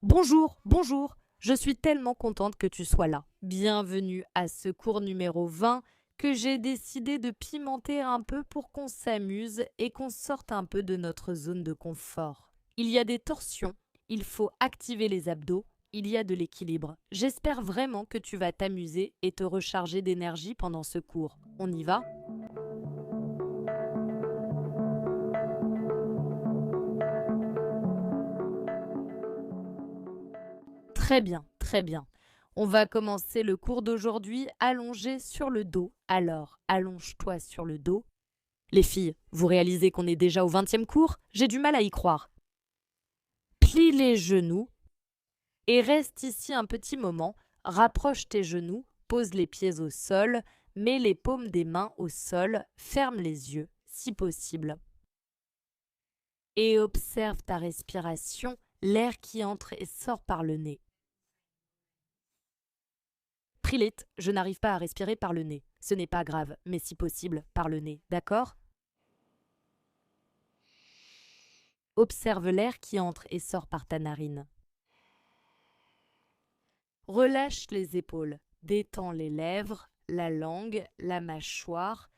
Bonjour, bonjour, je suis tellement contente que tu sois là. Bienvenue à ce cours numéro 20 que j'ai décidé de pimenter un peu pour qu'on s'amuse et qu'on sorte un peu de notre zone de confort. Il y a des torsions, il faut activer les abdos, il y a de l'équilibre. J'espère vraiment que tu vas t'amuser et te recharger d'énergie pendant ce cours. On y va ? Très bien, très bien. On va commencer le cours d'aujourd'hui allongé sur le dos. Alors, allonge-toi sur le dos. Les filles, vous réalisez qu'on est déjà au 20e cours? J'ai du mal à y croire. Plie les genoux et reste ici un petit moment. Rapproche tes genoux, pose les pieds au sol, mets les paumes des mains au sol, ferme les yeux, si possible. Et observe ta respiration, l'air qui entre et sort par le nez. Prilith, je n'arrive pas à respirer par le nez. Ce n'est pas grave, mais si possible, par le nez, d'accord? Observe l'air qui entre et sort par ta narine. Relâche les épaules, détends les lèvres, la langue, la mâchoire.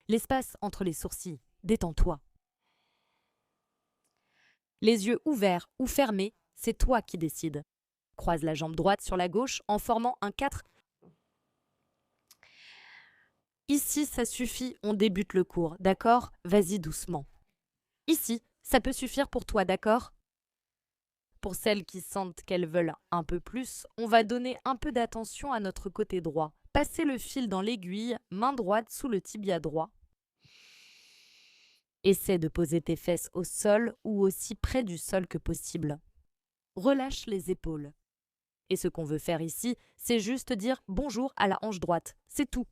L'espace entre les sourcils, détends-toi. Les yeux ouverts ou fermés, c'est toi qui décides. Croise la jambe droite sur la gauche en formant un 4. Ici, ça suffit, on débute le cours, d'accord? Vas-y doucement. Ici, ça peut suffire pour toi, d'accord? Pour celles qui sentent qu'elles veulent un peu plus, on va donner un peu d'attention à notre côté droit. Passez le fil dans l'aiguille, main droite sous le tibia droit. Essaie de poser tes fesses au sol ou aussi près du sol que possible. Relâche les épaules. Et ce qu'on veut faire ici, c'est juste dire bonjour à la hanche droite. C'est tout.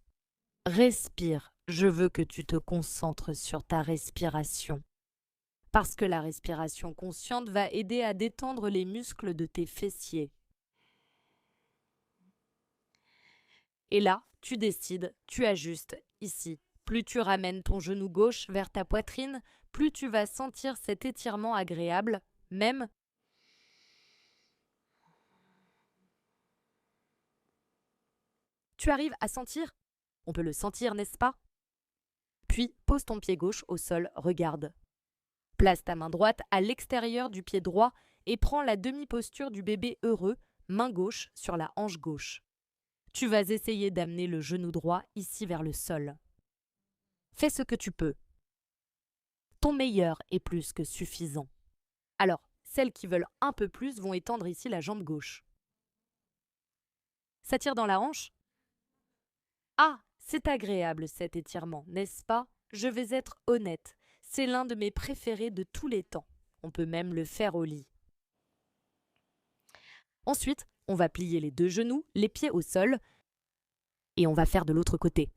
Respire. Je veux que tu te concentres sur ta respiration. Parce que la respiration consciente va aider à détendre les muscles de tes fessiers. Et là, tu décides, tu ajustes ici. Plus tu ramènes ton genou gauche vers ta poitrine, plus tu vas sentir cet étirement agréable, même. Tu arrives à sentir? On peut le sentir, n'est-ce pas? Puis, pose ton pied gauche au sol, regarde. Place ta main droite à l'extérieur du pied droit et prends la demi-posture du bébé heureux, main gauche sur la hanche gauche. Tu vas essayer d'amener le genou droit ici vers le sol. Fais ce que tu peux. Ton meilleur est plus que suffisant. Alors, celles qui veulent un peu plus vont étendre ici la jambe gauche. Ça tire dans la hanche? Ah, c'est agréable cet étirement, n'est-ce pas? Je vais être honnête, c'est l'un de mes préférés de tous les temps. On peut même le faire au lit. Ensuite, on va plier les deux genoux, les pieds au sol, et on va faire de l'autre côté.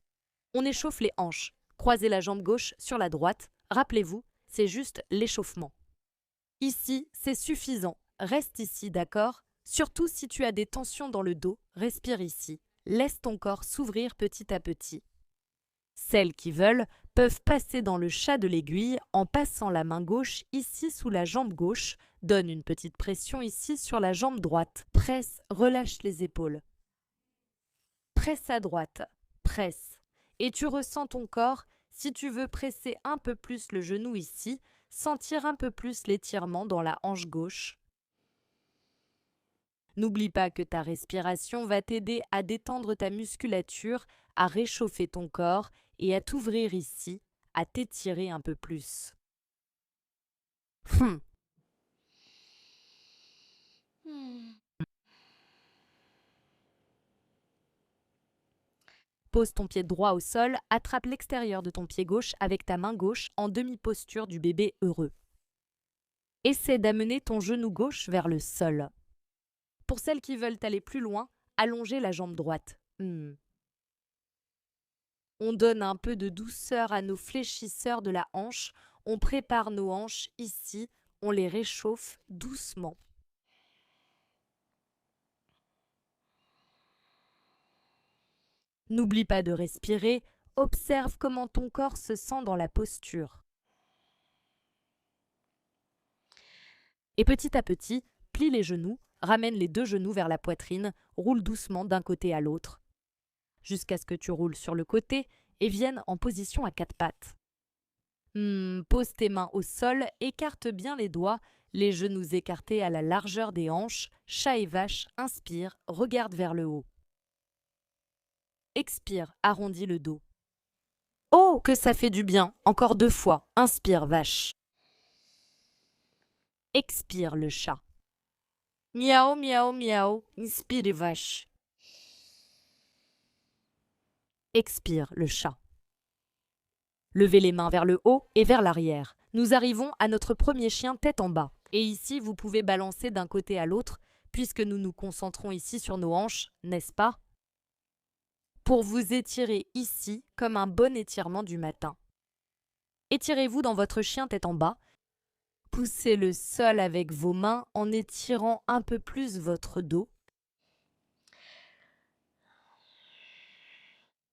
On échauffe les hanches. Croisez la jambe gauche sur la droite. Rappelez-vous, c'est juste l'échauffement. Ici, c'est suffisant. Reste ici, d'accord? Surtout si tu as des tensions dans le dos, respire ici. Laisse ton corps s'ouvrir petit à petit. Celles qui veulent peuvent passer dans le chat de l'aiguille en passant la main gauche ici sous la jambe gauche. Donne une petite pression ici sur la jambe droite. Presse, relâche les épaules. Presse à droite. Presse. Et tu ressens ton corps. Si tu veux presser un peu plus le genou ici, sentir un peu plus l'étirement dans la hanche gauche. N'oublie pas que ta respiration va t'aider à détendre ta musculature, à réchauffer ton corps et à t'ouvrir ici, à t'étirer un peu plus. Pose ton pied droit au sol, attrape l'extérieur de ton pied gauche avec ta main gauche en demi-posture du bébé heureux. Essaie d'amener ton genou gauche vers le sol. Pour celles qui veulent aller plus loin, allongez la jambe droite. On donne un peu de douceur à nos fléchisseurs de la hanche, on prépare nos hanches ici, on les réchauffe doucement. N'oublie pas de respirer, observe comment ton corps se sent dans la posture. Et petit à petit, plie les genoux, ramène les 2 genoux vers la poitrine, roule doucement d'un côté à l'autre, jusqu'à ce que tu roules sur le côté et viennes en position à 4 pattes. Pose tes mains au sol, écarte bien les doigts, les genoux écartés à la largeur des hanches, chat et vache, inspire, regarde vers le haut. Expire, arrondis le dos. Oh, que ça fait du bien! Encore 2 fois, inspire, vache. Expire, le chat. Miaou, miaou, miaou, inspire, vache. Expire, le chat. Levez les mains vers le haut et vers l'arrière. Nous arrivons à notre premier chien tête en bas. Et ici, vous pouvez balancer d'un côté à l'autre, puisque nous nous concentrons ici sur nos hanches, n'est-ce pas? Pour vous étirer ici comme un bon étirement du matin. Étirez-vous dans votre chien tête en bas. Poussez le sol avec vos mains en étirant un peu plus votre dos.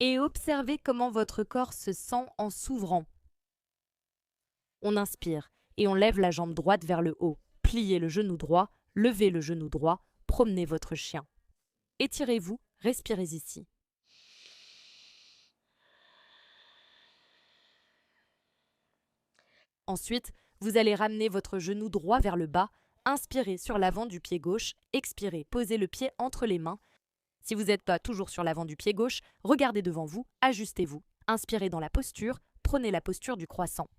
Et observez comment votre corps se sent en s'ouvrant. On inspire et on lève la jambe droite vers le haut. Pliez le genou droit, levez le genou droit, promenez votre chien. Étirez-vous, respirez ici. Ensuite, vous allez ramener votre genou droit vers le bas, inspirez sur l'avant du pied gauche, expirez, posez le pied entre les mains. Si vous n'êtes pas toujours sur l'avant du pied gauche, regardez devant vous, ajustez-vous. Inspirez dans la posture, prenez la posture du croissant.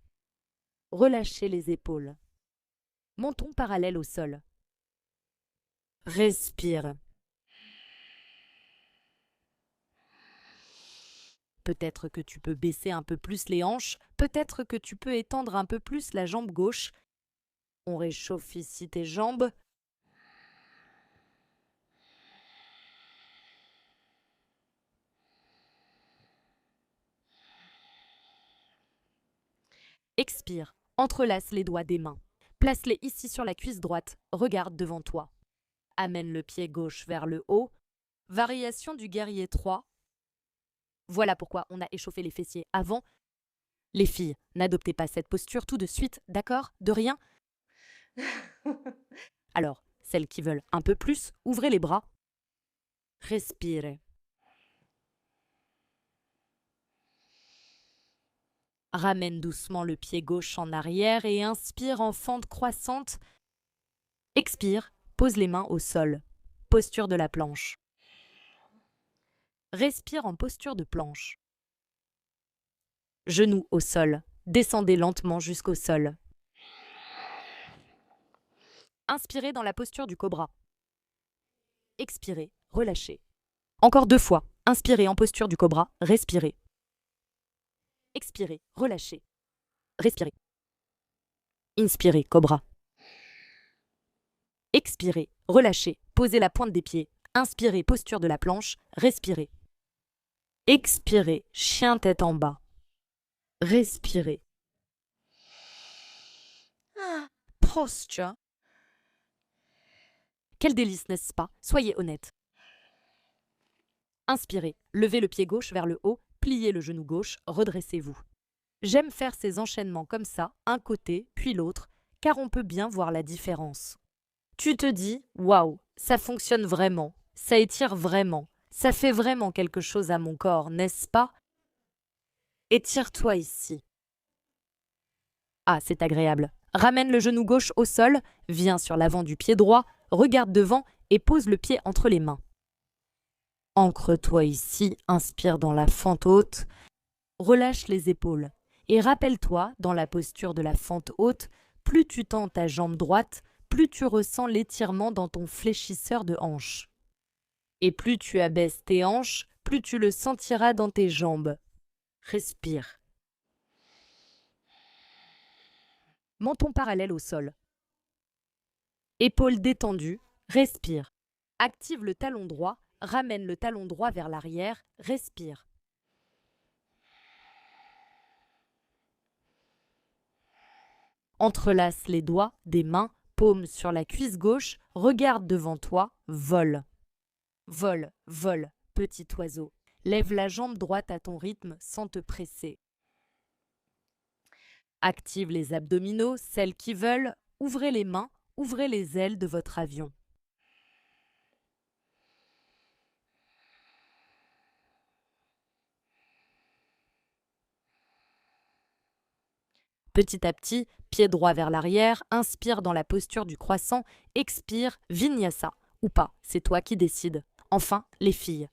Relâchez les épaules. Menton parallèle au sol. Respire. Peut-être que tu peux baisser un peu plus les hanches, peut-être que tu peux étendre un peu plus la jambe gauche. On réchauffe ici tes jambes. Expire, entrelace les doigts des mains. Place-les ici sur la cuisse droite, regarde devant toi. Amène le pied gauche vers le haut. Variation du guerrier 3. Voilà pourquoi on a échauffé les fessiers avant. Les filles, n'adoptez pas cette posture tout de suite, d'accord? De rien? Alors, celles qui veulent un peu plus, ouvrez les bras. Respirez. Ramène doucement le pied gauche en arrière et inspire en fente croissante. Expire, pose les mains au sol. Posture de la planche. Respire en posture de planche. Genoux au sol. Descendez lentement jusqu'au sol. Inspirez dans la posture du cobra. Expirez, relâchez. Encore 2 fois. Inspirez en posture du cobra, respirez. Expirez, relâchez. Respirez. Inspirez, cobra. Expirez, relâchez. Posez la pointe des pieds. Inspirez, posture de la planche, respirez. Expirez, chien tête en bas. Respirez. Posture. Quel délice, n'est-ce pas? Soyez honnête. Inspirez, levez le pied gauche vers le haut, pliez le genou gauche, redressez-vous. J'aime faire ces enchaînements comme ça, un côté, puis l'autre, car on peut bien voir la différence. Tu te dis, waouh, ça fonctionne vraiment, ça étire vraiment, ça fait vraiment quelque chose à mon corps, n'est-ce pas? Étire-toi ici. Ah, c'est agréable. Ramène le genou gauche au sol, viens sur l'avant du pied droit, regarde devant et pose le pied entre les mains. Ancre-toi ici, inspire dans la fente haute, relâche les épaules et rappelle-toi, dans la posture de la fente haute, plus tu tends ta jambe droite, plus tu ressens l'étirement dans ton fléchisseur de hanche. Et plus tu abaisses tes hanches, plus tu le sentiras dans tes jambes. Respire. Menton parallèle au sol. Épaules détendues, respire. Active le talon droit, ramène le talon droit vers l'arrière, respire. Entrelace les doigts des mains, paume sur la cuisse gauche, regarde devant toi, vole. Vole, vole, petit oiseau. Lève la jambe droite à ton rythme sans te presser. Active les abdominaux, celles qui veulent, ouvrez les mains, ouvrez les ailes de votre avion. Petit à petit, pied droit vers l'arrière, inspire dans la posture du croissant, expire Vinyasa ou pas, c'est toi qui décides. Enfin, les filles.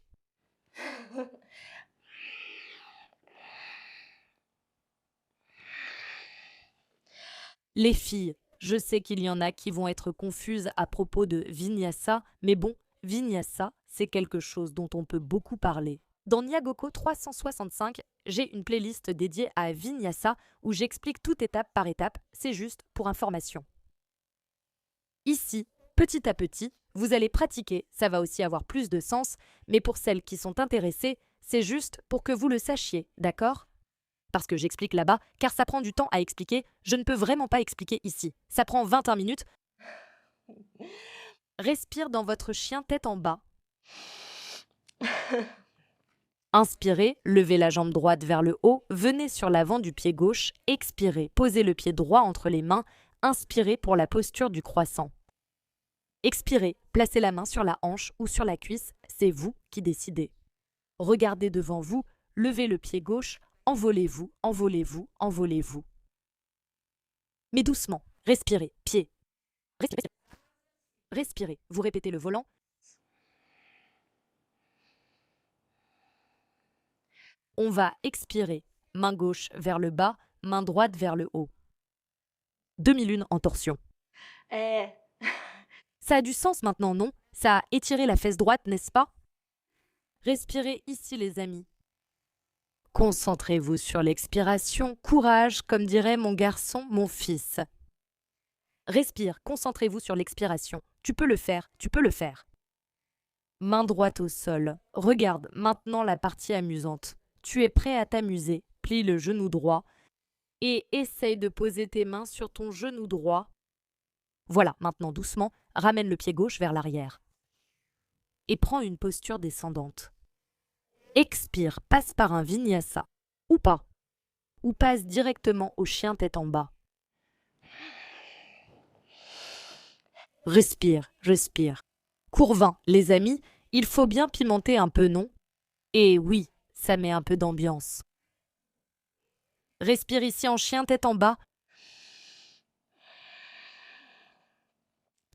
Les filles, je sais qu'il y en a qui vont être confuses à propos de Vinyasa, mais bon, Vinyasa, c'est quelque chose dont on peut beaucoup parler. Dans Nyagoko 365, j'ai une playlist dédiée à Vinyasa où j'explique tout étape par étape, c'est juste pour information. Ici, petit à petit, vous allez pratiquer, ça va aussi avoir plus de sens, mais pour celles qui sont intéressées, c'est juste pour que vous le sachiez, d'accord ? Parce que j'explique là-bas, car ça prend du temps à expliquer, je ne peux vraiment pas expliquer ici. Ça prend 21 minutes. Respire dans votre chien tête en bas. Inspirez, levez la jambe droite vers le haut, venez sur l'avant du pied gauche, expirez, posez le pied droit entre les mains, inspirez pour la posture du croissant. Expirez, placez la main sur la hanche ou sur la cuisse, c'est vous qui décidez. Regardez devant vous, levez le pied gauche, envolez-vous, envolez-vous, envolez-vous. Mais doucement, respirez, pied. Respirez. Respirez, vous répétez le volant. On va expirer, main gauche vers le bas, main droite vers le haut. Demi-lune en torsion. Ça a du sens maintenant, non? Ça a étiré la fesse droite, n'est-ce pas? Respirez ici, les amis. Concentrez-vous sur l'expiration, courage, comme dirait mon garçon, mon fils. Respire, concentrez-vous sur l'expiration. Tu peux le faire, tu peux le faire. Main droite au sol. Regarde maintenant la partie amusante. Tu es prêt à t'amuser. Plie le genou droit et essaye de poser tes mains sur ton genou droit. Voilà, maintenant doucement, ramène le pied gauche vers l'arrière. Et prends une posture descendante. Expire, passe par un vinyasa. Ou pas. Ou passe directement au chien tête en bas. Respire, respire. Courvin, les amis, il faut bien pimenter un peu, non? Et oui, ça met un peu d'ambiance. Respire ici en chien tête en bas.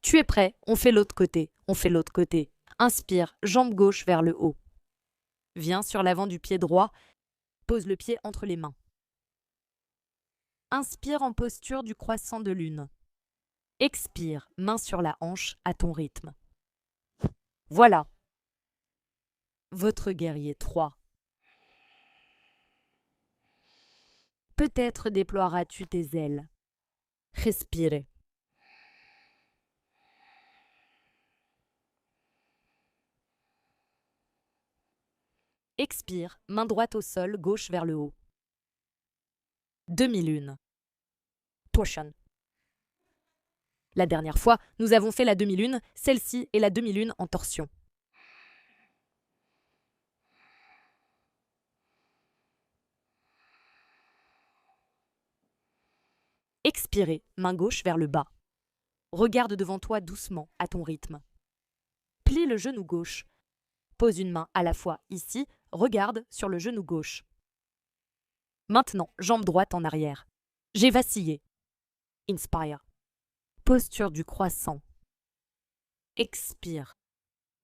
Tu es prêt? On fait l'autre côté, on fait l'autre côté. Inspire, jambe gauche vers le haut. Viens sur l'avant du pied droit, pose le pied entre les mains. Inspire en posture du croissant de lune. Expire, main sur la hanche à ton rythme. Voilà. Votre guerrier 3. Peut-être déploieras-tu tes ailes. Respire. Expire, main droite au sol, gauche vers le haut. Demi-lune. Torsion. La dernière fois, nous avons fait la demi-lune, celle-ci est la demi-lune en torsion. Expirez, main gauche vers le bas. Regarde devant toi doucement, à ton rythme. Plie le genou gauche. Pose une main à la fois ici, regarde sur le genou gauche. Maintenant, jambe droite en arrière. J'ai vacillé. Inspire. Posture du croissant. Expire.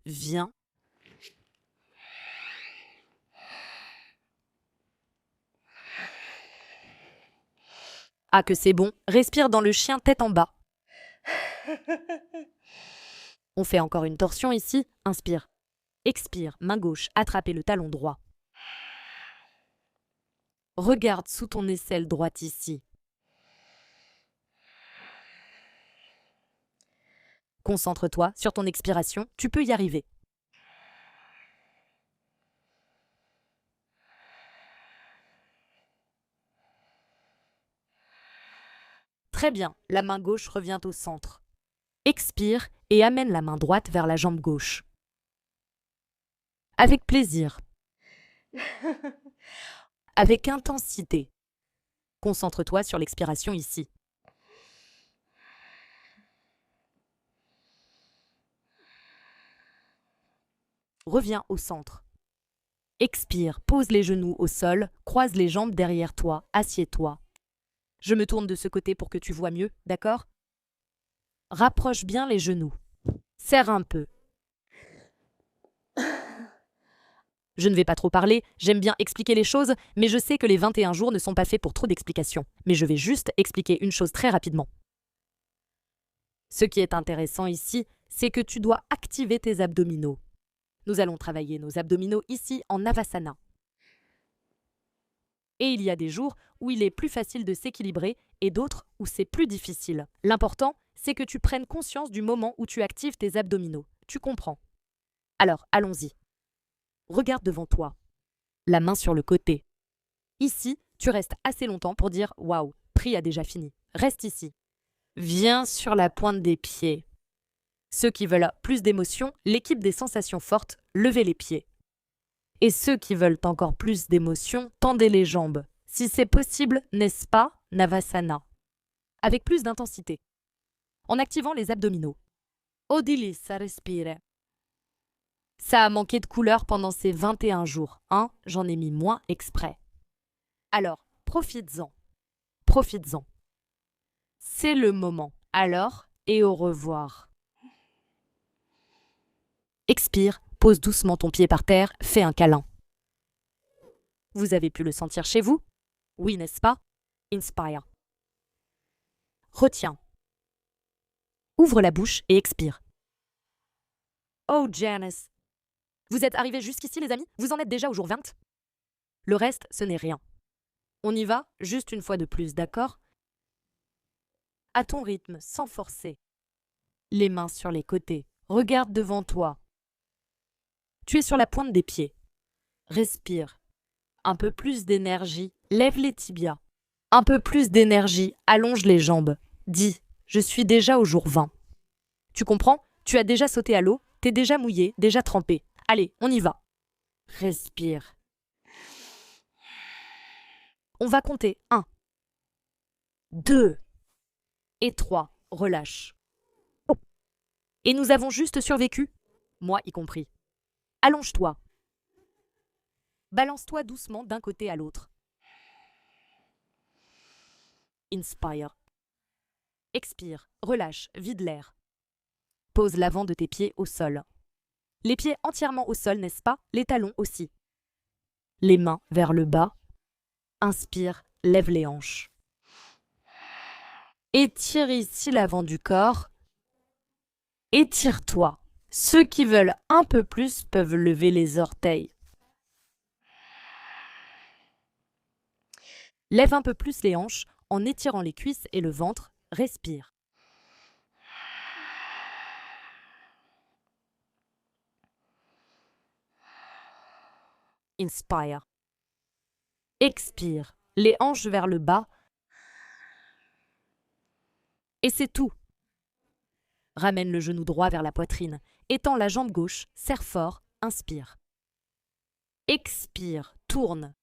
Viens. Ah que c'est bon, respire dans le chien tête en bas. On fait encore une torsion ici, inspire. Expire, main gauche, attrapez le talon droit. Regarde sous ton aisselle droite ici. Concentre-toi sur ton expiration, tu peux y arriver. Très bien, la main gauche revient au centre. Expire et amène la main droite vers la jambe gauche. Avec plaisir. Avec intensité. Concentre-toi sur l'expiration ici. reviens au centre. Expire, pose les genoux au sol, croise les jambes derrière toi, assieds-toi. Je me tourne de ce côté pour que tu vois mieux, d'accord? Rapproche bien les genoux. Serre un peu. Je ne vais pas trop parler, j'aime bien expliquer les choses, mais je sais que les 21 jours ne sont pas faits pour trop d'explications. Mais je vais juste expliquer une chose très rapidement. Ce qui est intéressant ici, c'est que tu dois activer tes abdominaux. Nous allons travailler nos abdominaux ici en Navasana. Et il y a des jours où il est plus facile de s'équilibrer et d'autres où c'est plus difficile. L'important, c'est que tu prennes conscience du moment où tu actives tes abdominaux. Tu comprends? Alors, allons-y. Regarde devant toi. La main sur le côté. Ici, tu restes assez longtemps pour dire « Waouh, Pri a déjà fini ». Reste ici. Viens sur la pointe des pieds. Ceux qui veulent plus d'émotion, l'équipe des sensations fortes, levez les pieds. Et ceux qui veulent encore plus d'émotion, tendez les jambes. Si c'est possible, n'est-ce pas, Navasana? Avec plus d'intensité. En activant les abdominaux. Odilissa respire. Ça a manqué de couleur pendant ces 21 jours, hein? J'en ai mis moins exprès. Alors, profites-en. Profites-en. C'est le moment. Alors, et au revoir. Expire, pose doucement ton pied par terre, fais un câlin. Vous avez pu le sentir chez vous? Oui, n'est-ce pas? Inspire. Retiens. Ouvre la bouche et expire. Oh, Janice. Vous êtes arrivés jusqu'ici, les amis? Vous en êtes déjà au jour 20? Le reste, ce n'est rien. On y va, juste une fois de plus, d'accord? À ton rythme, sans forcer. Les mains sur les côtés. Regarde devant toi. Tu es sur la pointe des pieds. Respire. Un peu plus d'énergie. Lève les tibias. Un peu plus d'énergie. Allonge les jambes. Dis, je suis déjà au jour 20. Tu comprends? Tu as déjà sauté à l'eau, t'es déjà mouillé, déjà trempé. Allez, on y va. Respire. On va compter 1, 2 et 3. Relâche. Oh. Et nous avons juste survécu, moi y compris. Allonge-toi. Balance-toi doucement d'un côté à l'autre. Inspire. Expire, relâche, vide l'air. Pose l'avant de tes pieds au sol. Les pieds entièrement au sol, n'est-ce pas? Les talons aussi. Les mains vers le bas. Inspire, lève les hanches. Étire ici l'avant du corps. Étire-toi. Ceux qui veulent un peu plus peuvent lever les orteils. Lève un peu plus les hanches en étirant les cuisses et le ventre. Respire. Inspire. Expire. Les hanches vers le bas. Et c'est tout. Ramène le genou droit vers la poitrine. Étends la jambe gauche. Serre fort. Inspire. Expire. Tourne.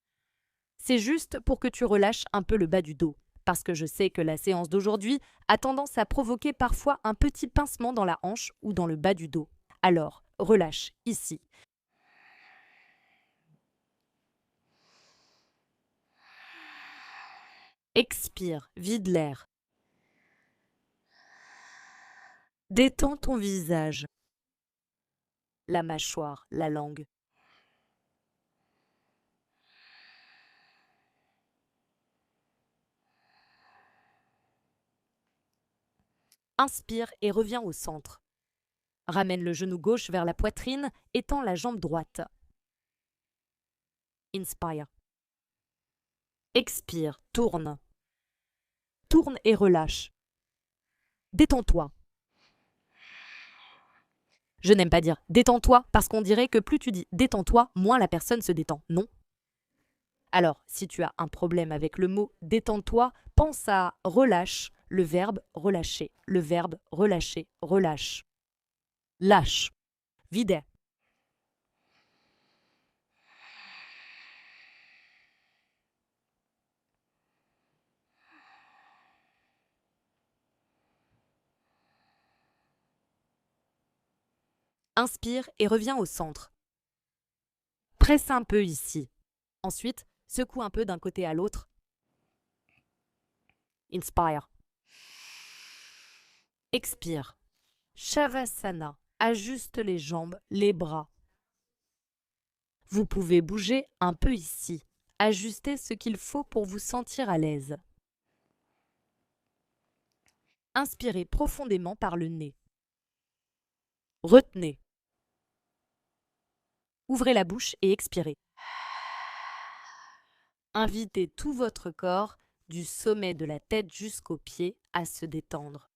C'est juste pour que tu relâches un peu le bas du dos. Parce que je sais que la séance d'aujourd'hui a tendance à provoquer parfois un petit pincement dans la hanche ou dans le bas du dos. Alors, relâche ici. Expire, vide l'air. Détends ton visage, la mâchoire, la langue. Inspire et reviens au centre. Ramène le genou gauche vers la poitrine, étends la jambe droite. Inspire. Expire, tourne. Tourne et relâche. Détends-toi. Je n'aime pas dire détends-toi parce qu'on dirait que plus tu dis détends-toi, moins la personne se détend. Non. Alors, si tu as un problème avec le mot détends-toi, pense à relâche, le verbe relâcher, le verbe relâcher, relâche. Lâche. Vide. Inspire et reviens au centre. Presse un peu ici. Ensuite, secoue un peu d'un côté à l'autre. Inspire. Expire. Shavasana. Ajuste les jambes, les bras. Vous pouvez bouger un peu ici. Ajustez ce qu'il faut pour vous sentir à l'aise. Inspirez profondément par le nez. Retenez. Ouvrez la bouche et expirez. Invitez tout votre corps, du sommet de la tête jusqu'aux pieds, à se détendre.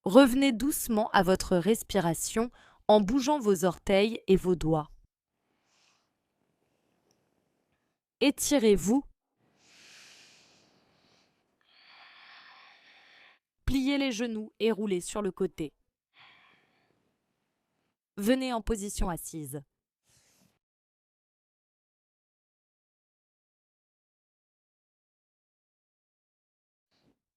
Revenez doucement à votre respiration en bougeant vos orteils et vos doigts. Étirez-vous. Pliez les genoux et roulez sur le côté. Venez en position assise.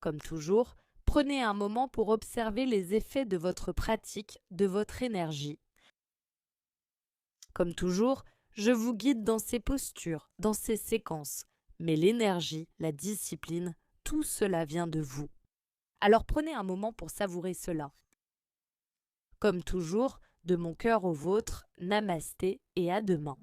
Comme toujours, prenez un moment pour observer les effets de votre pratique, de votre énergie. Comme toujours, je vous guide dans ces postures, dans ces séquences, mais l'énergie, la discipline, tout cela vient de vous. Alors prenez un moment pour savourer cela. Comme toujours, de mon cœur au vôtre, namasté et à demain.